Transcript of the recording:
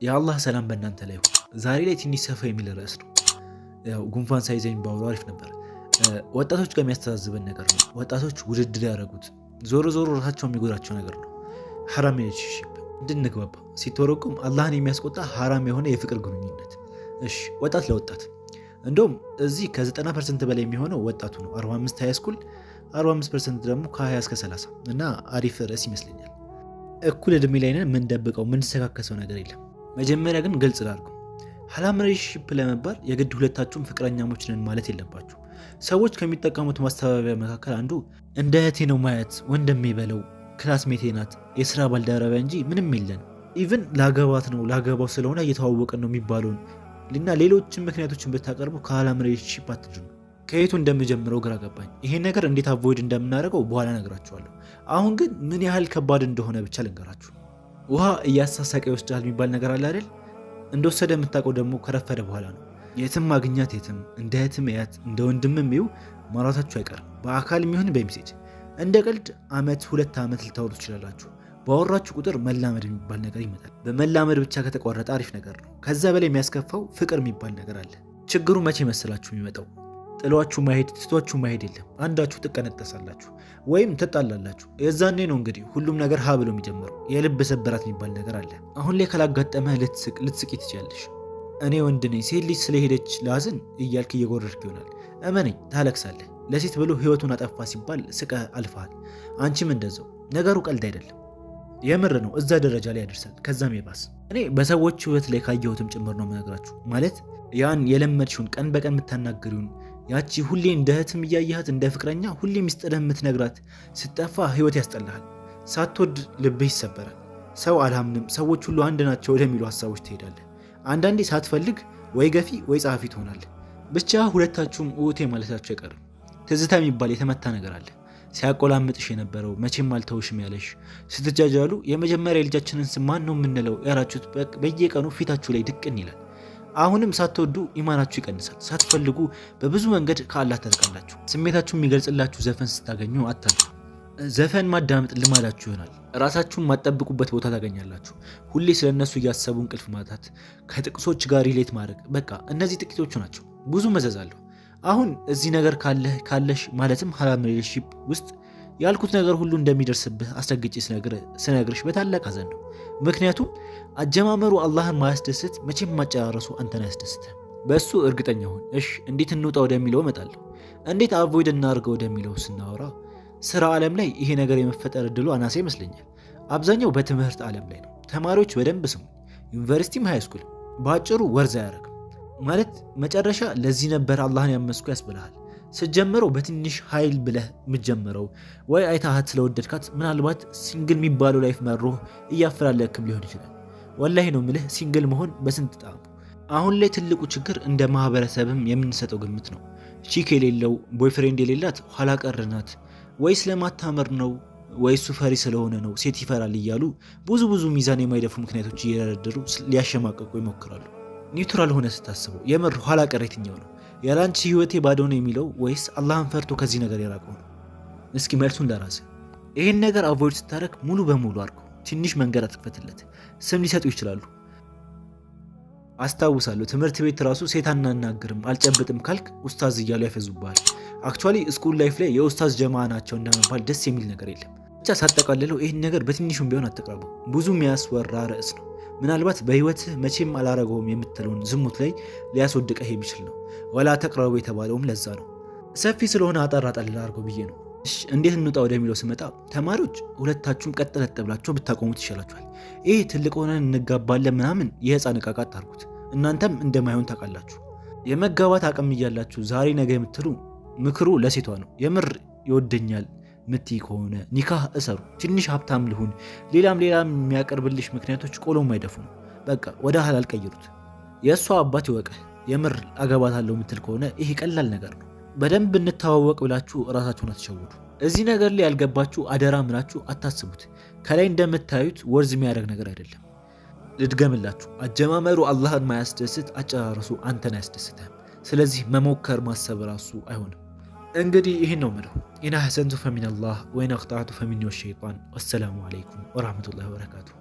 የአላህ ሰላም በእናንተ ላይ ይሁን። ዛሬ ላይ ትንሽ ሰፋ የሚል ርዕስ ነው። ያው ጉንፋን ሳይዘኝ ባወራው አሪፍ ነበር። ወጣቶች ጋር የሚያስተዛዝበን ነገር ነው። ወጣቶች ውድድር ያደረጉት ዞሮ ራሳቸው የሚጎዳቸው ነገር ነው። ሐራም ሪሌሽንሺፕ እንድንግባባ ሲተረጎም አላህን የሚያስቆጣ ሐራም የሆነ የፍቅር ግንኙነት። እሺ ወጣት ለወጣት እንደውም እዚህ ከ90% በላይ የሚሆነው ወጣቱ ነው። 45 ሃይ ስኩል 45% ደግሞ ከ20 እስከ 30 እና አሪፍ ርዕስ ይመስለኛል። እኩል እድሜ ላይ ነን። የምንደብቀው የምንሰካከሰው ነገር የለም። መጀመሪያ ግን ግልጽ ላድርገው፣ ሐራም ሪሌሽንሺፕ ለመባል የግድ ሁለታችሁም ፍቅረኛሞች ነን ማለት የለባችሁ። ሰዎች ከሚጠቀሙት ማስተባበያ መካከል አንዱ እንደ እህቴ ነው ማየት፣ ወንድሜ በለው፣ ክላስሜቴ ናት፣ የስራ ባልደረባ እንጂ ምንም የለን፣ ኢቭን ላገባት ነው ላገባው ስለሆነ እየተዋወቀን ነው የሚባለውን እና ሌሎችን ምክንያቶችን ብታቀርቡ ከሐራም ሪሌሽንሺፕ አትድኑ። ከየቱ እንደምጀምረው ግራ ገባኝ። ይሄን ነገር እንዴት አቮይድ እንደምናደርገው በኋላ ነግራችኋለሁ። አሁን ግን ምን ያህል ከባድ እንደሆነ ብቻ ልንገራችሁ። ውሃ እያሳሳቀ ይወስዳል የሚባል ነገር አለ አይደል? እንደወሰደ የምታውቀው ደግሞ ከረፈደ በኋላ ነው። የትም ማግኛት የትም እንደ እህትም ያት እንደ ወንድምም ይው ማውራታችሁ አይቀርም፣ በአካል የሚሆን በሜሴጅ። እንደ ቀልድ ዓመት 2 ዓመት ልታወሩ ትችላላችሁ። ባወራችሁ ቁጥር መላመድ የሚባል ነገር ይመጣል። በመላመድ ብቻ ከተቋረጠ አሪፍ ነገር ነው። ከዛ በላይ የሚያስከፋው ፍቅር የሚባል ነገር አለ። ችግሩ መቼ መሰላችሁ የሚመጣው? ጥሏችሁ ማሄድ ትቷችሁ ማሄድ የለም። አንዳችሁ ትቀነጠሳላችሁ ወይም ትጣላላችሁ። የዛኔ ነው እንግዲህ ሁሉም ነገር ሀ ብሎ የሚጀምረው። የልብ ስብራት የሚባል ነገር አለ። አሁን ላይ ካላጋጠመ ልትስቂ ትችያለሽ። እኔ ወንድ ነኝ ሴት ልጅ ስለሄደች ላዝን እያልክ እየጎረድክ ይሆናል። እመነኝ ታለቅሳለህ። ለሴት ብሎ ህይወቱን አጠፋ ሲባል ስቀህ አልፈሃል። አንቺም እንደዛው። ነገሩ ቀልድ አይደለም፣ የምር ነው። እዛ ደረጃ ላይ ያደርሳል። ከዛም የባስ። እኔ በሰዎች ህይወት ላይ ካየሁትም ጭምር ነው የምነግራችሁ። ማለት ያን የለመድሽውን ቀን በቀን የምታናግሪውን ያቺ ሁሌ እንደ እህትም እያየሃት እንደ ፍቅረኛ ሁሌ ሚስጥርህ የምትነግራት ስትጠፋ ህይወት ያስጠላሃል። ሳትወድ ልብህ ይሰበራል። ሰው አልሐምንም ሰዎች ሁሉ አንድ ናቸው ወደሚሉ ሀሳቦች ትሄዳለህ። አንዳንዴ ሳትፈልግ ወይ ገፊ ወይ ጸሐፊ ትሆናለህ። ብቻ ሁለታችሁም ውቴ ማለታችሁ አይቀርም። ትዝታ የሚባል የተመታ ነገር አለ። ሲያቆላምጥሽ የነበረው መቼም አልተውሽም ያለሽ፣ ስትጃጃሉ የመጀመሪያ ልጃችንን ስም ማን ነው የምንለው ያላችሁት በየቀኑ ፊታችሁ ላይ ድቅን ይላል። አሁንም ሳትወዱ ኢማናችሁ ይቀንሳል። ሳትፈልጉ በብዙ መንገድ ከአላህ ተርቃላችሁ። ስሜታችሁን የሚገልጽላችሁ ዘፈን ስታገኙ አታችሁ። ዘፈን ማዳመጥ ልማዳችሁ ይሆናል። ራሳችሁን ማጠብቁበት ቦታ ታገኛላችሁ። ሁሌ ስለነሱ እያሰቡ እንቅልፍ ማጣት፣ ከጥቅሶች ጋር ሪሌት ማድረግ። በቃ እነዚህ ጥቂቶቹ ናቸው። ብዙ መዘዝ አለሁ። አሁን እዚህ ነገር ካለሽ ማለትም ሐራም ሪሌሽንሺፕ ውስጥ ያልኩት ነገር ሁሉ እንደሚደርስብህ አስረግጬ ስነግርሽ በታላቅ ሐዘን ነው። ምክንያቱም አጀማመሩ አላህን ማያስደስት መቼም ማጨራረሱ አንተን ያስደስተ። በእሱ እርግጠኛ ሁን። እሽ እንዴት እንውጣ ወደሚለው እመጣለሁ። እንዴት አቮይድ እናድርገው ወደሚለው ስናወራ ስራ ዓለም ላይ ይሄ ነገር የመፈጠር እድሉ አናሳ ይመስለኛል። አብዛኛው በትምህርት ዓለም ላይ ነው። ተማሪዎች በደንብ ስሙ። ዩኒቨርሲቲም ሃይስኩል በአጭሩ ወርዝ አያረግም ማለት መጨረሻ ለዚህ ነበር አላህን ያመስኩ ያስብልሃል። ስትጀምረው በትንሽ ኃይል ብለህ የምትጀምረው ወይ አይታሃት ስለወደድካት ምናልባት ሲንግል የሚባለው ላይፍ መሮህ እያፈላለክም ሊሆን ይችላል። ወላሂ ነው ምልህ ሲንግል መሆን በስንት ጣሙ። አሁን ላይ ትልቁ ችግር እንደ ማህበረሰብም የምንሰጠው ግምት ነው። ቺክ የሌለው ቦይፍሬንድ የሌላት ኋላ ቀር ናት፣ ወይ ስለማታመር ነው ወይ እሱ ፈሪ ስለሆነ ነው ሴት ይፈራል እያሉ ብዙ ሚዛን የማይደፉ ምክንያቶች እየደረደሩ ሊያሸማቀቁ ይሞክራሉ። ኒውትራል ሆነ ስታስበው የምር ኋላ ቀር የትኛው ነው? ያላንቺ ህይወቴ ባዶ ነው የሚለው ወይስ አላህን ፈርቶ ከዚህ ነገር የራቀው ነው? እስኪ መልሱን ለራስህ። ይሄን ነገር አቮይድ ስታረግ ሙሉ በሙሉ አድርገው። ትንሽ መንገድ አትክፈትለት። ስም ሊሰጡ ይችላሉ። አስታውሳለሁ ትምህርት ቤት ራሱ ሴት አናናግርም አልጨብጥም ካልክ ኡስታዝ እያሉ ያፈዙብሃል። አክቹዋሊ ስኩል ላይፍ ላይ የኡስታዝ ጀማ ናቸው እንደመባል ደስ የሚል ነገር የለም። ብቻ ሳጠቃልለው ይህን ነገር በትንሹም ቢሆን አትቅረበው። ብዙ የሚያስወራ ርዕስ ነው። ምናልባት በህይወትህ መቼም አላረገውም የምትለውን ዝሙት ላይ ሊያስወድቀህ የሚችል ነው። ወላ ተቅረቡ የተባለውም ለዛ ነው። ሰፊ ስለሆነ አጠር ላድርገው ብዬ ነው። እንዴት እንውጣ ወደሚለው ስመጣ ተማሪዎች ሁለታችሁም ቀጥ ብላችሁ ብታቆሙት ይሻላችኋል። ይህ ትልቅ ሆነን እንጋባለን ምናምን የህፃን ዕቃቃት ታርጉት። እናንተም እንደማይሆን ታውቃላችሁ። የመጋባት አቅም እያላችሁ ዛሬ ነገ የምትሉ ምክሩ ለሴቷ ነው። የምር ይወደኛል ምትይ ከሆነ ኒካህ እሰሩ። ትንሽ ሀብታም ልሁን ሌላም የሚያቀርብልሽ ምክንያቶች ቆሎም አይደፉ ነው። በቃ ወደ ሐላል ቀይሩት። የእሷ አባት ይወቀህ። የምር አገባታለሁ ምትል ከሆነ ይሄ ቀላል ነገር ነው። በደንብ እንተዋወቅ ብላችሁ ራሳችሁን አትሸውዱ። እዚህ ነገር ላይ ያልገባችሁ አደራ ምላችሁ አታስቡት። ከላይ እንደምታዩት ወርዝ የሚያደርግ ነገር አይደለም። ልድገምላችሁ፣ አጀማመሩ አላህን ማያስደስት አጨራረሱ አንተን አያስደስትህም። ስለዚህ መሞከር ማሰብ ራሱ አይሆንም። እንግዲህ ይህን ነው ምለው። ኢን አሕሰንቱ ፈሚነላህ ወኢን አኽጠዕቱ ፈሚኒ ወሸይጣን። ወሰላሙ አለይኩም ወራህመቱላሂ ወበረካቱሁ።